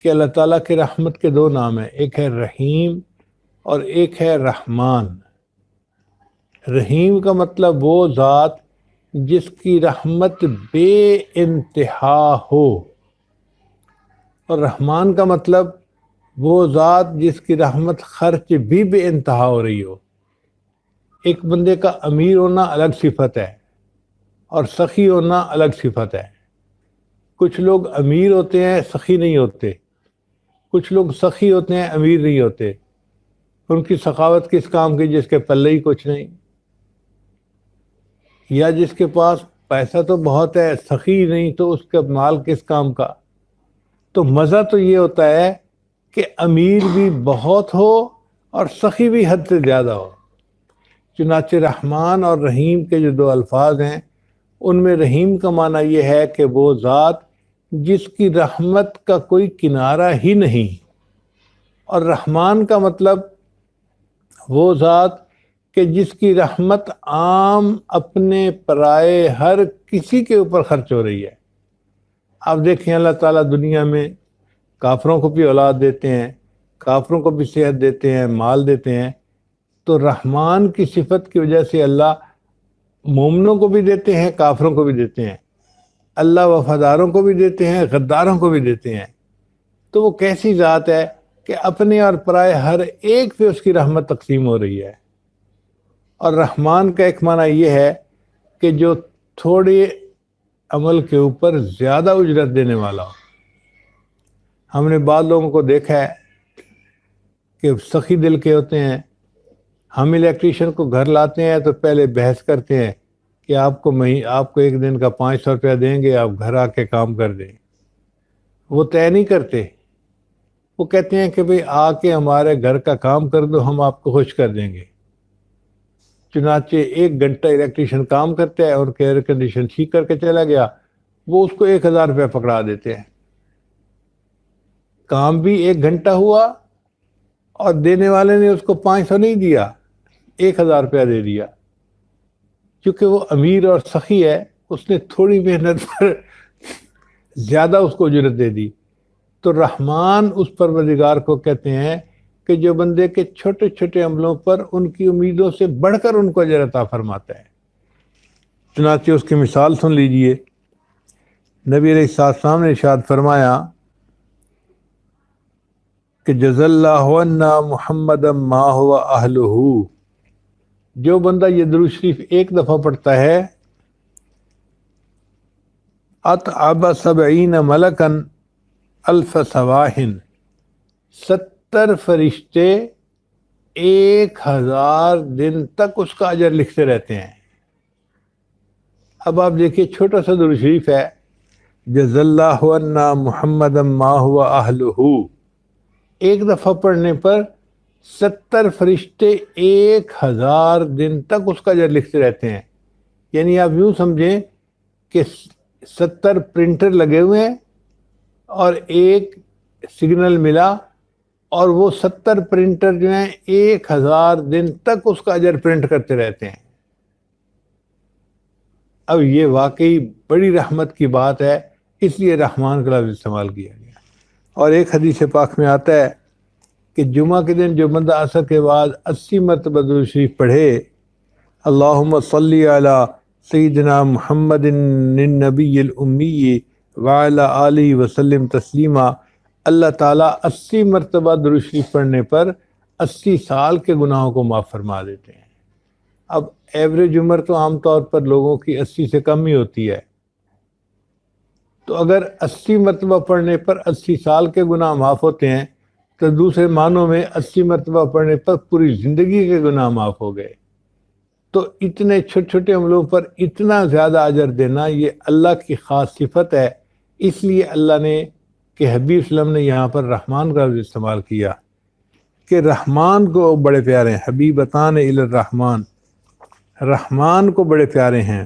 کہ اللہ تعالیٰ کی رحمت کے دو نام ہیں، ایک ہے رحیم اور ایک ہے رحمان۔ رحیم کا مطلب وہ ذات جس کی رحمت بے انتہا ہو، اور رحمان کا مطلب وہ ذات جس کی رحمت خرچ بھی بے انتہا ہو رہی ہو۔ ایک بندے کا امیر ہونا الگ صفت ہے اور سخی ہونا الگ صفت ہے۔ کچھ لوگ امیر ہوتے ہیں سخی نہیں ہوتے، کچھ لوگ سخی ہوتے ہیں امیر نہیں ہوتے۔ ان کی سخاوت کس کام کی جس کے پلے ہی کچھ نہیں، یا جس کے پاس پیسہ تو بہت ہے سخی نہیں تو اس کا مال کس کام کا۔ تو مزہ تو یہ ہوتا ہے کہ امیر بھی بہت ہو اور سخی بھی حد سے زیادہ ہو۔ چنانچہ رحمان اور رحیم کے جو دو الفاظ ہیں، ان میں رحیم کا معنی یہ ہے کہ وہ ذات جس کی رحمت کا کوئی کنارہ ہی نہیں، اور رحمان کا مطلب وہ ذات کہ جس کی رحمت عام اپنے پرائے ہر کسی کے اوپر خرچ ہو رہی ہے۔ آپ دیکھیں اللہ تعالیٰ دنیا میں کافروں کو بھی اولاد دیتے ہیں، کافروں کو بھی صحت دیتے ہیں، مال دیتے ہیں، تو رحمان کی صفت کی وجہ سے اللہ مومنوں کو بھی دیتے ہیں، کافروں کو بھی دیتے ہیں، اللہ وفاداروں کو بھی دیتے ہیں، غداروں کو بھی دیتے ہیں۔ تو وہ کیسی ذات ہے کہ اپنے اور پرائے ہر ایک پہ اس کی رحمت تقسیم ہو رہی ہے۔ اور رحمان کا ایک معنی یہ ہے کہ جو تھوڑے عمل کے اوپر زیادہ اجرت دینے والا ہو۔ ہم نے بعض لوگوں کو دیکھا ہے کہ سخی دل کے ہوتے ہیں، ہم الیکٹریشین کو گھر لاتے ہیں تو پہلے بحث کرتے ہیں کہ آپ کو ایک دن کا 500 روپیہ دیں گے، آپ گھر آ کے کام کر دیں۔ وہ طے نہیں کرتے، وہ کہتے ہیں کہ بھئی آ کے ہمارے گھر کا کام کر دو، ہم آپ کو خوش کر دیں گے۔ چنانچہ 1 گھنٹہ الیکٹریشین کام کرتا ہے اور ایئر کنڈیشن ٹھیک کر کے چلا گیا، وہ اس کو 1000 روپیہ پکڑا دیتے ہیں۔ کام بھی 1 گھنٹہ ہوا اور دینے والے نے اس کو 500 نہیں دیا، 1000 روپیہ دے دیا۔ کیونکہ وہ امیر اور سخی ہے، اس نے تھوڑی محنت پر زیادہ اس کو اجرت دے دی۔ تو رحمان اس پروردگار کو کہتے ہیں کہ جو بندے کے چھوٹے چھوٹے عملوں پر ان کی امیدوں سے بڑھ کر ان کو اجر عطا فرماتا ہے۔ چنانچہ اس کی مثال سن لیجئے، نبی علیہ السلام نے ارشاد فرمایا کہ جزا اللہ عنا محمدا ما هو اہلہ، جو بندہ یہ درود شریف 1 دفعہ پڑھتا ہے، اطعب 70 ملکا الف صباح، 70 فرشتے 1000 دن تک اس کا اجر لکھتے رہتے ہیں۔ اب آپ دیکھیے چھوٹا سا درود شریف ہے، جزا اللہ عنا محمدا ما هو اہلہ، 1 دفعہ پڑھنے پر 70 فرشتے 1000 دن تک اس کا اجر لکھتے رہتے ہیں۔ یعنی آپ یوں سمجھیں کہ 70 پرنٹر لگے ہوئے ہیں اور ایک سگنل ملا، اور وہ 70 پرنٹر جو ہیں 1000 دن تک اس کا اجر پرنٹ کرتے رہتے ہیں۔ اب یہ واقعی بڑی رحمت کی بات ہے، اس لیے رحمان کا لفظ استعمال کیا گیا۔ اور ایک حدیث پاک میں آتا ہے کہ جمعہ کے دن جو بندہ عصر کے بعد 80 مرتبہ درود شریف پڑھے، اللہم صلی علی سیدنا محمد النبی الامی وعلی آلہ وسلم تسلیما، اللہ تعالیٰ 80 مرتبہ درود شریف پڑھنے پر 80 سال کے گناہوں کو معاف فرما دیتے ہیں۔ اب ایوریج عمر تو عام طور پر لوگوں کی 80 سے کم ہی ہوتی ہے، تو اگر 80 مرتبہ پڑھنے پر 80 سال کے گناہ معاف ہوتے ہیں تو دوسرے معنوں میں 80 مرتبہ پڑھنے پر پوری زندگی کے گناہ معاف ہو گئے۔ تو اتنے چھوٹے چھوٹے عملوں پر اتنا زیادہ اجر دینا یہ اللہ کی خاص صفت ہے، اس لیے اللہ نے کہ حبیب صلی اللہ علیہ وسلم نے یہاں پر رحمان کا لفظ استعمال کیا کہ رحمان کو بڑے پیارے ہیں، حبیبتان الی الرحمن، رحمان کو بڑے پیارے ہیں۔